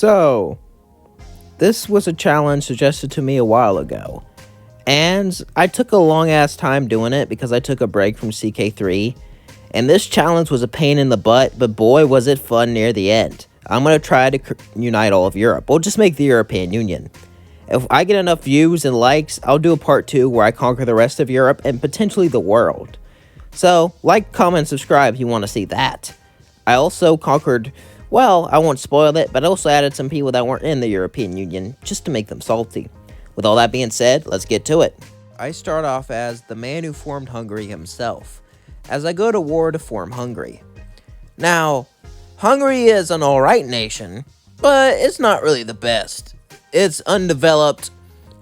So, this was a challenge suggested to me a while ago, and I took a long-ass time doing it because I took a break from CK3, and this challenge was a pain in the butt, but boy was it fun near the end. I'm going to try to unite all of Europe. We'll just make the European Union. If I get enough views and likes, I'll do a part 2 where I conquer the rest of Europe and potentially the world. So, like, comment, subscribe if you want to see that. I also conquered, well, I won't spoil it, but I also added some people that weren't in the European Union just to make them salty. With all that being said, let's get to it. I start off as the man who formed Hungary himself, as I go to war to form Hungary. Now, Hungary is an alright nation, but it's not really the best. It's undeveloped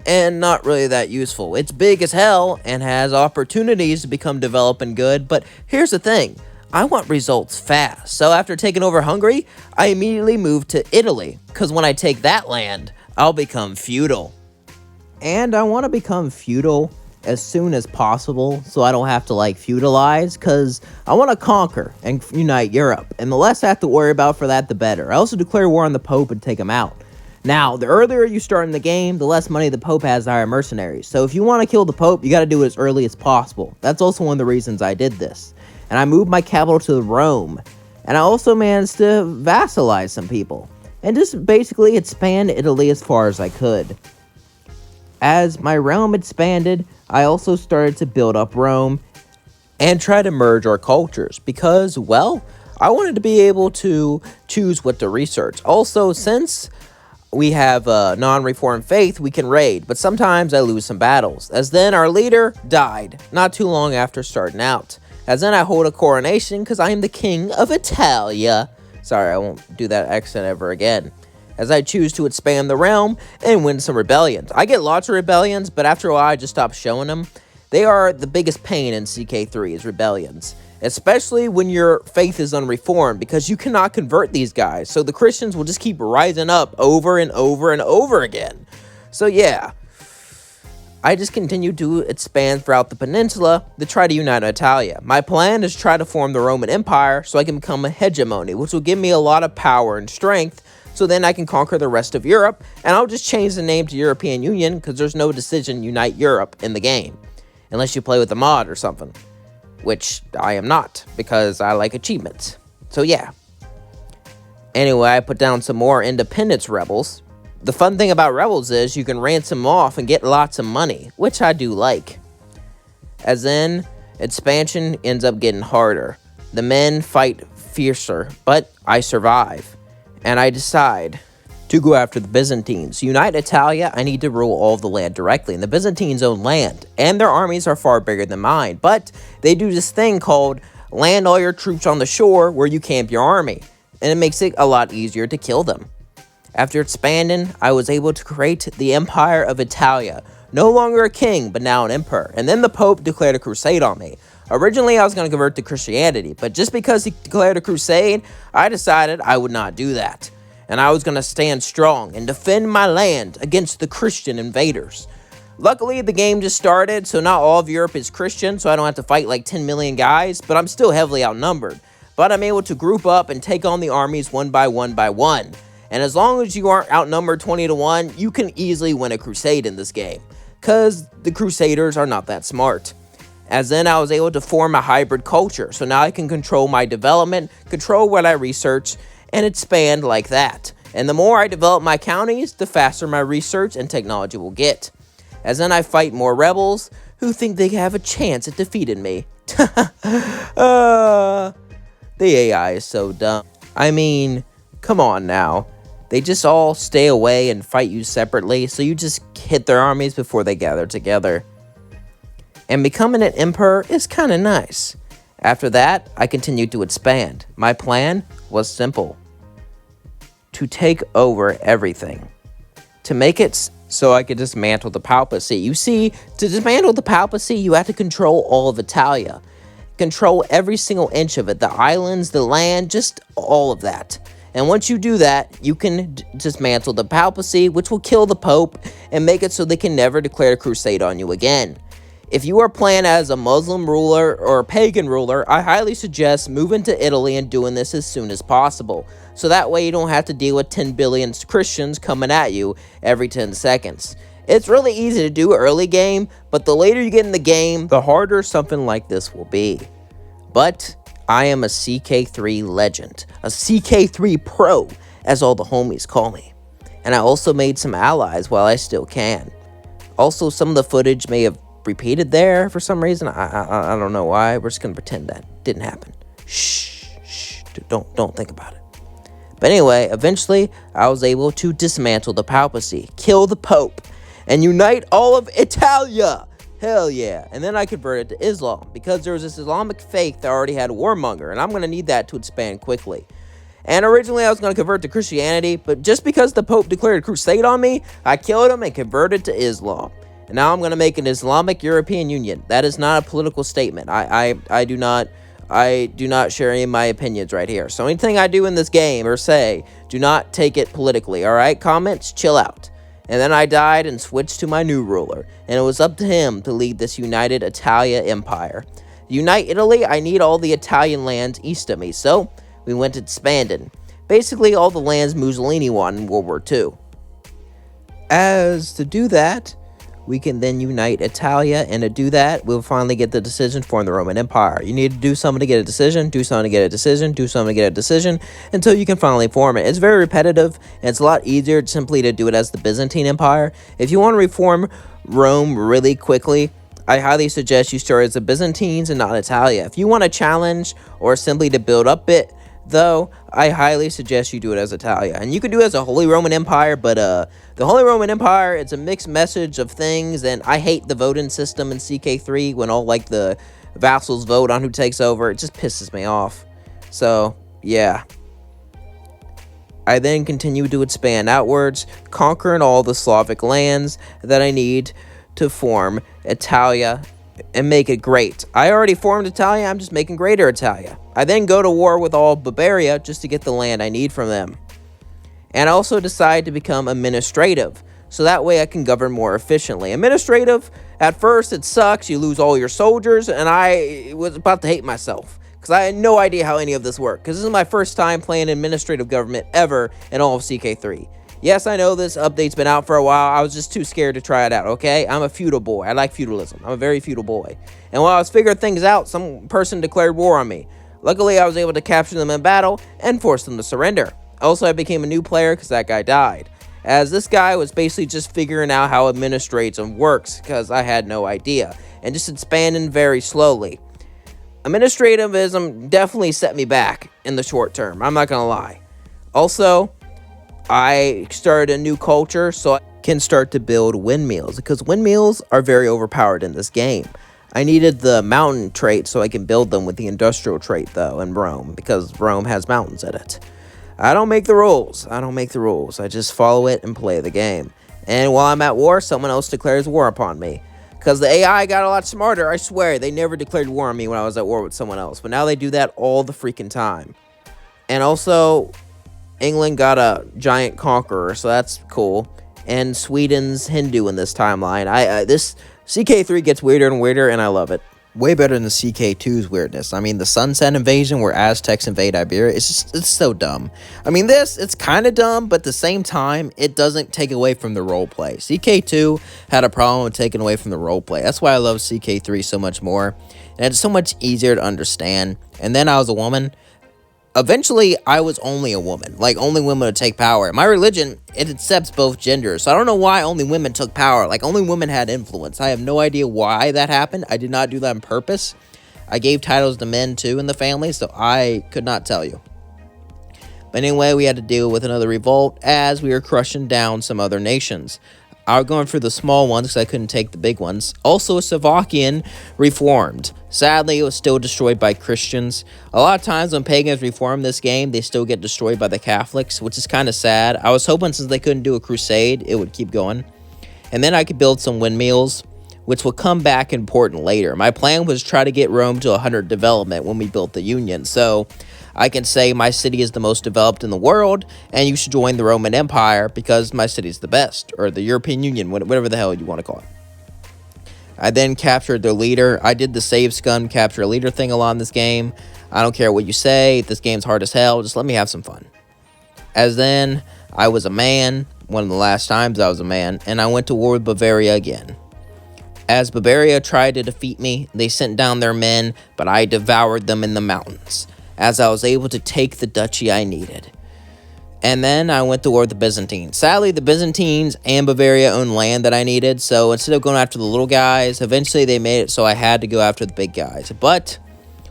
and not really that useful. It's big as hell and has opportunities to become developed and good, but here's the thing. I want results fast, so after taking over Hungary, I immediately moved to Italy, because when I take that land, I'll become feudal. And I want to become feudal as soon as possible, so I don't have to, feudalize, because I want to conquer and unite Europe, and the less I have to worry about for that, the better. I also declare war on the Pope and take him out. Now, the earlier you start in the game, the less money the Pope has to hire mercenaries, so if you want to kill the Pope, you got to do it as early as possible. That's also one of the reasons I did this. And I moved my capital to Rome, and I also managed to vassalize some people, and just basically expand Italy as far as I could. As my realm expanded, I also started to build up Rome and try to merge our cultures because, well, I wanted to be able to choose what to research. Also, since we have a non-reformed faith, we can raid, but sometimes I lose some battles, as then our leader died not too long after starting out. As then I hold a coronation because I am the king of Italia. Sorry, I won't do that accent ever again. As I choose to expand the realm and win some rebellions. I get lots of rebellions, but after a while I just stop showing them. They are the biggest pain in CK3 is rebellions. Especially when your faith is unreformed, because you cannot convert these guys. So the Christians will just keep rising up over and over and over again. So yeah, I just continue to expand throughout the peninsula to try to unite Italia. My plan is to try to form the Roman Empire so I can become a hegemony, which will give me a lot of power and strength. So then I can conquer the rest of Europe, and I'll just change the name to European Union because there's no decision Unite Europe in the game. Unless you play with a mod or something. Which I am not, because I like achievements. So yeah. Anyway, I put down some more independence rebels. The fun thing about rebels is you can ransom off and get lots of money, which I do like. As in, expansion ends up getting harder. The men fight fiercer, but I survive. And I decide to go after the Byzantines. Unite Italia, I need to rule all of the land directly, and the Byzantines own land, and their armies are far bigger than mine, but they do this thing called land all your troops on the shore where you camp your army, and it makes it a lot easier to kill them. After expanding, I was able to create the Empire of Italia, no longer a king, but now an emperor, and then the Pope declared a crusade on me. Originally, I was going to convert to Christianity, but just because he declared a crusade, I decided I would not do that. And I was going to stand strong and defend my land against the Christian invaders. Luckily, the game just started, so not all of Europe is Christian, so I don't have to fight like 10 million guys, but I'm still heavily outnumbered. But I'm able to group up and take on the armies one by one by one. And as long as you aren't outnumbered 20-1, you can easily win a crusade in this game, because the Crusaders are not that smart. As then I was able to form a hybrid culture, so now I can control my development, control what I research, and expand like that. And the more I develop my counties, the faster my research and technology will get. As then I fight more rebels who think they have a chance at defeating me. The AI is so dumb. I mean, come on now. They just all stay away and fight you separately, so you just hit their armies before they gather together. And becoming an emperor is kind of nice. After that, I continued to expand. My plan was simple. To take over everything. To make it so I could dismantle the papacy. You see, to dismantle the papacy, you have to control all of Italia. Control every single inch of it. The islands, the land, just all of that. And once you do that, you can dismantle the papacy, which will kill the Pope, and make it so they can never declare a crusade on you again. If you are playing as a Muslim ruler or a pagan ruler, I highly suggest moving to Italy and doing this as soon as possible, so that way you don't have to deal with 10 billion Christians coming at you every 10 seconds. It's really easy to do early game, but the later you get in the game, the harder something like this will be. But I am a CK3 legend, a CK3 pro, as all the homies call me. And I also made some allies while I still can. Also, some of the footage may have repeated there for some reason. I don't know why. We're just gonna pretend that didn't happen. Shh. Don't think about it. But anyway, eventually I was able to dismantle the papacy, kill the Pope, and unite all of Italia. Hell yeah. And then I converted to Islam, because there was this Islamic faith that already had a warmonger, and I'm going to need that to expand quickly. And originally I was going to convert to Christianity, but just because the Pope declared a crusade on me, I killed him and converted to Islam. And now I'm going to make an Islamic European Union. That is not a political statement. I do not share any of my opinions right here. So anything I do in this game or say, do not take it politically, alright? Comments, chill out. And then I died and switched to my new ruler, and it was up to him to lead this united Italia empire. To unite Italy, I need all the Italian lands east of me, so we went expanding. Basically all the lands Mussolini won in World War II. As to do that, we can then unite Italia, and to do that, we'll finally get the decision from the Roman Empire. You need to do something to get a decision, do something to get a decision, do something to get a decision, until you can finally form it. It's very repetitive, and it's a lot easier simply to do it as the Byzantine Empire. If you want to reform Rome really quickly, I highly suggest you start as the Byzantines and not Italia. If you want a challenge or simply to build up it, though, I highly suggest you do it as Italia. And you can do it as a Holy Roman Empire, but the Holy Roman Empire, it's a mixed message of things, and I hate the voting system in CK3 when all, like, the vassals vote on who takes over. It just pisses me off. So, yeah. I then continue to expand outwards, conquering all the Slavic lands that I need to form Italia and make it great. I already formed Italia, I'm just making greater Italia. I then go to war with all Bavaria just to get the land I need from them. And I also decide to become administrative, so that way I can govern more efficiently. Administrative, at first it sucks, you lose all your soldiers, and I was about to hate myself, because I had no idea how any of this worked, because this is my first time playing administrative government ever in all of CK3. Yes, I know this update's been out for a while. I was just too scared to try it out, okay? I'm a feudal boy. I like feudalism. I'm a very feudal boy. And while I was figuring things out, some person declared war on me. Luckily, I was able to capture them in battle and force them to surrender. Also, I became a new player because that guy died, as this guy was basically just figuring out how administration works, because I had no idea, and just expanding very slowly. Administrativism definitely set me back in the short term. I'm not going to lie. Also, I started a new culture so I can start to build windmills, because windmills are very overpowered in this game. I needed the mountain trait so I can build them with the industrial trait, though, in Rome, because Rome has mountains in it. I don't make the rules. I just follow it and play the game. And while I'm at war, someone else declares war upon me, because the AI got a lot smarter. I swear, they never declared war on me when I was at war with someone else, but now they do that all the freaking time. And also, England got a giant conqueror, so that's cool. And Sweden's Hindu in this timeline. This CK3 gets weirder and weirder, and I love it. Way better than the CK2's weirdness. I mean, the Sunset Invasion where Aztecs invade Iberia, it's so dumb. I mean, it's kind of dumb, but at the same time, it doesn't take away from the roleplay. CK2 had a problem with taking away from the roleplay. That's why I love CK3 so much more. And it's so much easier to understand. And then I was a woman. Eventually, I was only a woman. Like, only women would take power. My religion, it accepts both genders. So I don't know why only women took power. Like, only women had influence. I have no idea why that happened. I did not do that on purpose. I gave titles to men, too, in the family, so I could not tell you. But anyway, we had to deal with another revolt as we were crushing down some other nations. I was going for the small ones because I couldn't take the big ones. Also, Slovakian reformed. Sadly, it was still destroyed by Christians. A lot of times when pagans reform this game, they still get destroyed by the Catholics, which is kind of sad. I was hoping since they couldn't do a crusade, it would keep going. And then I could build some windmills, which will come back important later. My plan was to try to get Rome to 100 development when we built the Union. So I can say my city is the most developed in the world, and you should join the Roman Empire because my city is the best, or the European Union, whatever the hell you want to call it. I then captured their leader. I did the save scum capture a leader thing along this game. I don't care what you say. This game's hard as hell. Just let me have some fun. As then, I was a man, one of the last times I was a man, and I went to war with Bavaria again. As Bavaria tried to defeat me, they sent down their men, but I devoured them in the mountains, as I was able to take the duchy I needed. And then I went to war with the Byzantines. Sadly, the Byzantines and Bavaria owned land that I needed, so instead of going after the little guys, eventually they made it so I had to go after the big guys. But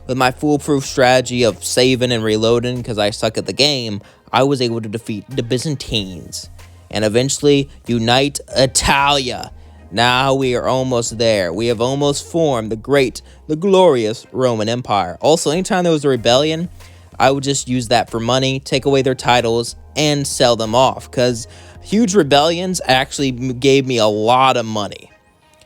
with my foolproof strategy of saving and reloading because I suck at the game, I was able to defeat the Byzantines and eventually unite Italia. Now we are almost there. We have almost formed the glorious Roman Empire. Also, anytime there was a rebellion, I would just use that for money, take away their titles, and sell them off, because huge rebellions actually gave me a lot of money.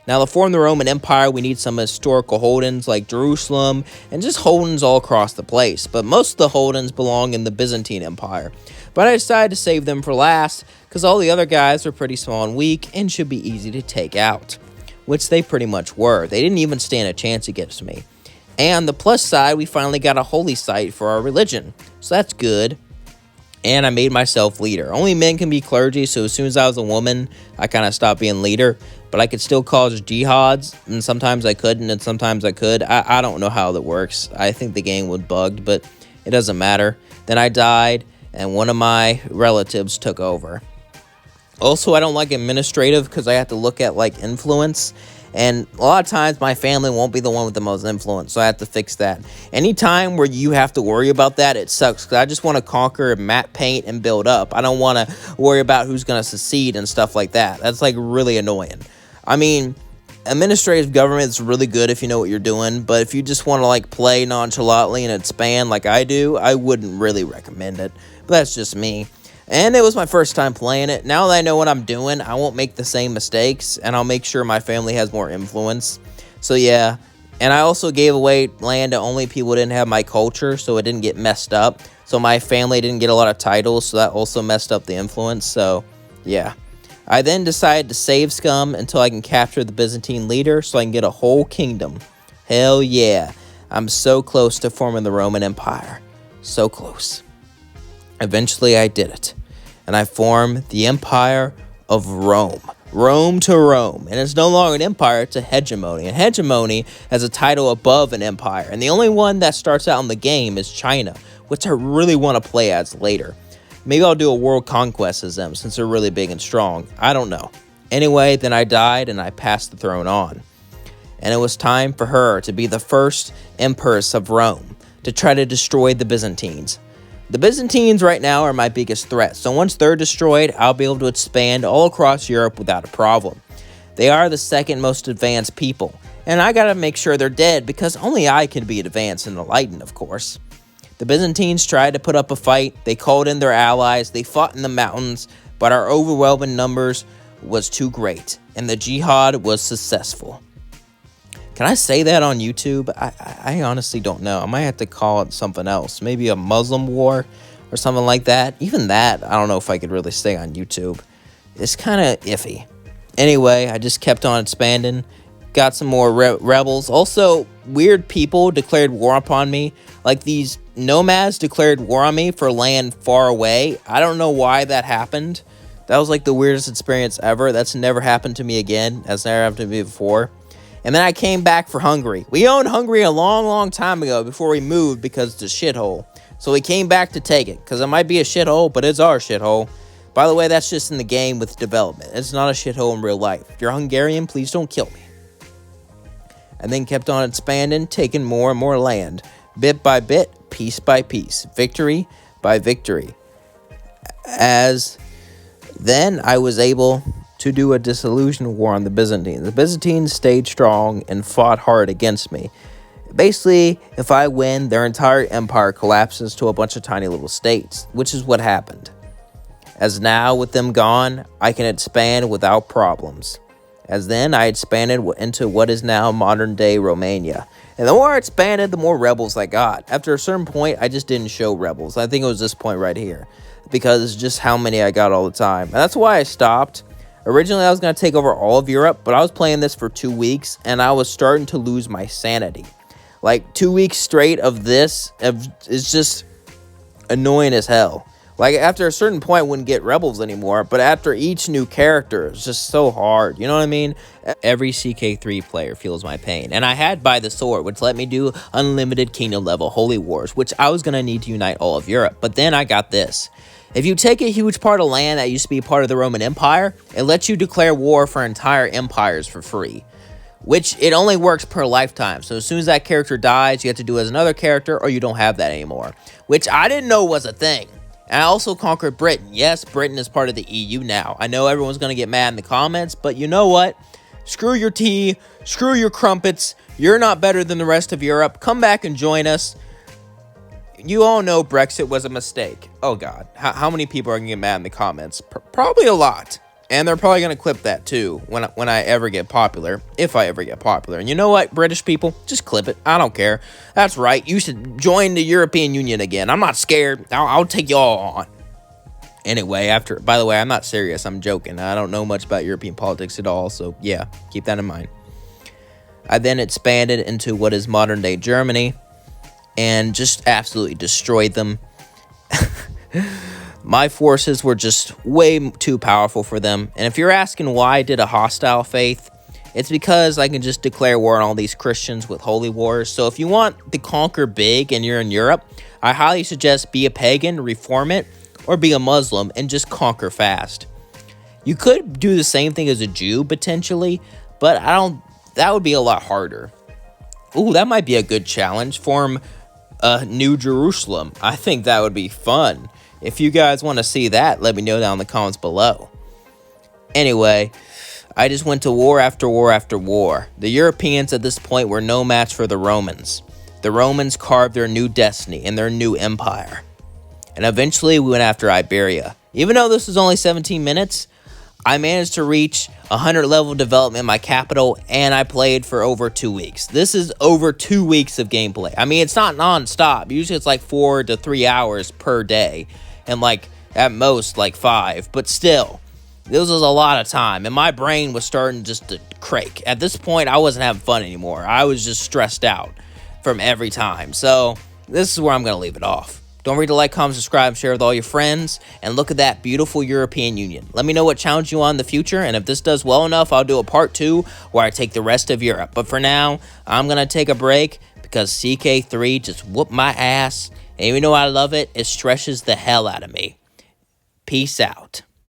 Now, to form the Roman Empire, we need some historical holdings like Jerusalem, and just holdings all across the place, but most of the holdings belong in the Byzantine Empire. But I decided to save them for last, because all the other guys were pretty small and weak, and should be easy to take out, which they pretty much were. They didn't even stand a chance against me. And on the plus side, we finally got a holy site for our religion, so that's good. And I made myself leader. Only men can be clergy, so as soon as I was a woman, I kind of stopped being leader. But I could still cause jihads, and sometimes I couldn't, and sometimes I could. I don't know how that works. I think the game was bugged, but it doesn't matter. Then I died, and one of my relatives took over. Also, I don't like administrative because I have to look at, like, influence. And a lot of times, my family won't be the one with the most influence, so I have to fix that. Anytime where you have to worry about that, it sucks, because I just want to conquer, map paint, and build up. I don't want to worry about who's going to secede and stuff like that. That's, like, really annoying. I mean, administrative government is really good if you know what you're doing, but if you just want to, like, play nonchalantly and expand like I do, I wouldn't really recommend it. But that's just me. And it was my first time playing it. Now that I know what I'm doing, I won't make the same mistakes, and I'll make sure my family has more influence. So yeah, and I also gave away land to only people who didn't have my culture, so it didn't get messed up. So my family didn't get a lot of titles, so that also messed up the influence, so yeah. I then decided to save scum until I can capture the Byzantine leader, so I can get a whole kingdom. Hell yeah, I'm so close to forming the Roman Empire. So close. Eventually, I did it, and I formed the Empire of Rome. Rome to Rome, and it's no longer an empire, it's a hegemony. And hegemony has a title above an empire, and the only one that starts out in the game is China, which I really want to play as later. Maybe I'll do a world conquest as them, since they're really big and strong. I don't know. Anyway, then I died, and I passed the throne on. And it was time for her to be the first empress of Rome, to try to destroy the Byzantines. The Byzantines right now are my biggest threat, so once they're destroyed, I'll be able to expand all across Europe without a problem. They are the second most advanced people, and I gotta make sure they're dead because only I can be advanced and enlightened, of course. The Byzantines tried to put up a fight, they called in their allies, they fought in the mountains, but our overwhelming numbers was too great, and the jihad was successful. Can I say that on YouTube? I honestly don't know. I might have to call it something else. Maybe a Muslim war or something like that. Even that, I don't know if I could really say on YouTube. It's kind of iffy. Anyway, I just kept on expanding. Got some more rebels. Also, weird people declared war upon me. Like these nomads declared war on me for land far away. I don't know why that happened. That was like the weirdest experience ever. That's never happened to me again. That's never happened to me before. And then I came back for Hungary. We owned Hungary a long, long time ago before we moved because it's a shithole. So we came back to take it because it might be a shithole, but it's our shithole. By the way, that's just in the game with development. It's not a shithole in real life. If you're Hungarian, please don't kill me. And then kept on expanding, taking more and more land. Bit by bit, piece by piece, victory by victory. As then I was able to do a dissolution war on the Byzantines. The Byzantines stayed strong and fought hard against me. Basically, if I win, their entire empire collapses to a bunch of tiny little states, which is what happened. As now, with them gone, I can expand without problems. As then, I expanded into what is now modern-day Romania. And the more I expanded, the more rebels I got. After a certain point, I just didn't show rebels. I think it was this point right here, because it's just how many I got all the time. And that's why I stopped. Originally, I was going to take over all of Europe, but I was playing this for 2 weeks, and I was starting to lose my sanity. Like, 2 weeks straight of this is just annoying as hell. Like, after a certain point, I wouldn't get rebels anymore, but after each new character, it's just so hard, you know what I mean? Every CK3 player feels my pain, and I had By the Sword, which let me do unlimited kingdom level holy wars, which I was going to need to unite all of Europe, but then I got this. If you take a huge part of land that used to be part of the Roman Empire, it lets you declare war for entire empires for free, which it only works per lifetime. So as soon as that character dies, you have to do it as another character, or you don't have that anymore, which I didn't know was a thing. And I also conquered Britain. Yes, Britain is part of the EU now. I know everyone's going to get mad in the comments, but you know what? Screw your tea, screw your crumpets. You're not better than the rest of Europe. Come back and join us. You all know Brexit was a mistake. Oh God, how many people are going to get mad in the comments? Probably a lot. And they're probably going to clip that too when I ever get popular, if I ever get popular. And you know what, British people? Just clip it. I don't care. That's right. You should join the European Union again. I'm not scared. I'll take y'all on. Anyway, by the way, I'm not serious. I'm joking. I don't know much about European politics at all. So yeah, keep that in mind. I then expanded into what is modern day Germany and just absolutely destroyed them. My forces were just way too powerful for them. And if you're asking why I did a hostile faith, it's because I can just declare war on all these Christians with holy wars. So if you want to conquer big and you're in Europe, I highly suggest be a pagan, reform it, or be a Muslim and just conquer fast. You could do the same thing as a Jew potentially, but that would be a lot harder. Ooh, that might be a good challenge. Form a New Jerusalem. I think that would be fun. If you guys want to see that, let me know down in the comments below. Anyway, I just went to war after war after war. The Europeans at this point were no match for the Romans. The Romans carved their new destiny in their new empire. And eventually we went after Iberia. Even though this was only 17 minutes, I managed to reach 100 level development in my capital, and I played for over 2 weeks. This is over 2 weeks of gameplay. I mean, it's not non-stop. Usually it's like 4 to 3 hours per day, and like at most like 5, but still, this was a lot of time, and my brain was starting just to crack. At this point, I wasn't having fun anymore. I was just stressed out from every time. So this is where I'm going to leave it off. Don't forget to like, comment, subscribe, share with all your friends, and look at that beautiful European Union. Let me know what challenge you want in the future, and if this does well enough, I'll do a part 2 where I take the rest of Europe. But for now, I'm going to take a break because CK3 just whooped my ass, and even though I love it, it stresses the hell out of me. Peace out.